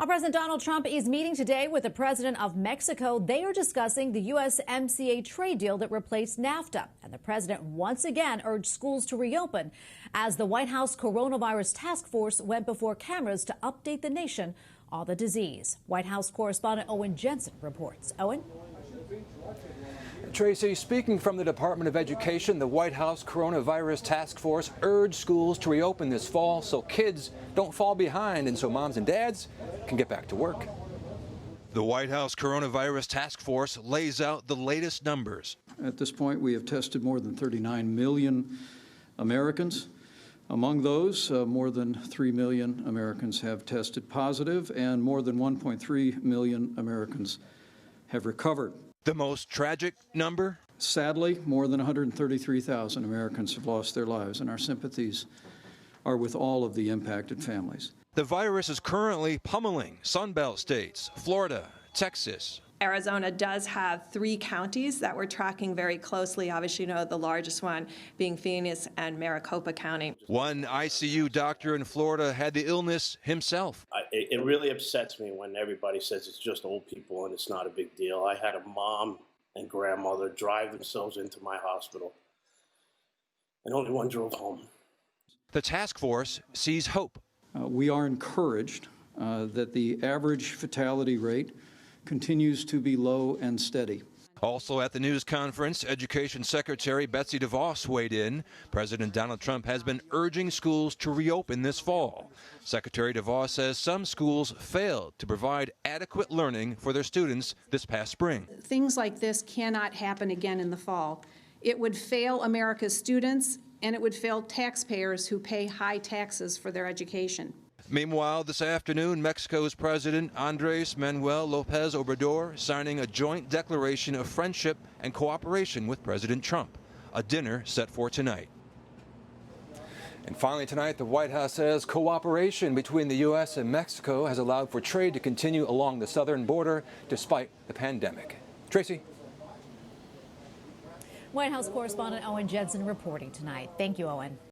President Donald Trump is meeting today with the president of Mexico. They are discussing the USMCA trade deal that replaced NAFTA. And the president once again urged schools to reopen as the White House coronavirus task force went before cameras to update the nation on the disease. White House correspondent Owen Jensen reports. Owen? Tracy, speaking from the Department of Education, the White House coronavirus task force urged schools to reopen this fall so kids don't fall behind and so moms and dads can get back to work. The White House coronavirus task force lays out the latest numbers. At this point, we have tested more than 39 million Americans. Among those, more than 3 million Americans have tested positive, and more than 1.3 million Americans have recovered. The most tragic number? Sadly, more than 133,000 Americans have lost their lives, and our sympathies are with all of the impacted families. The virus is currently pummeling Sunbelt states, Florida, Texas. Arizona does have 3 counties that we're tracking very closely. Obviously, you know, the largest one being Phoenix and Maricopa County. One ICU doctor in Florida had the illness himself. It really upsets me when everybody says it's just old people and it's not a big deal. I had a mom and grandmother drive themselves into my hospital, and only one drove home. The task force sees hope. We are encouraged that the average fatality rate continues to be low and steady. Also at the news conference, Education Secretary Betsy DeVos weighed in. President Donald Trump has been urging schools to reopen this fall. Secretary DeVos says some schools failed to provide adequate learning for their students this past spring. Things like this cannot happen again in the fall. It would fail America's students, and it would fail taxpayers who pay high taxes for their education. Meanwhile, this afternoon, Mexico's President Andrés Manuel López Obrador signing a joint declaration of friendship and cooperation with President Trump. A dinner set for tonight. And finally tonight, the White House says cooperation between the U.S. and Mexico has allowed for trade to continue along the southern border despite the pandemic. Tracy? White House correspondent Owen Jensen reporting tonight. Thank you, Owen.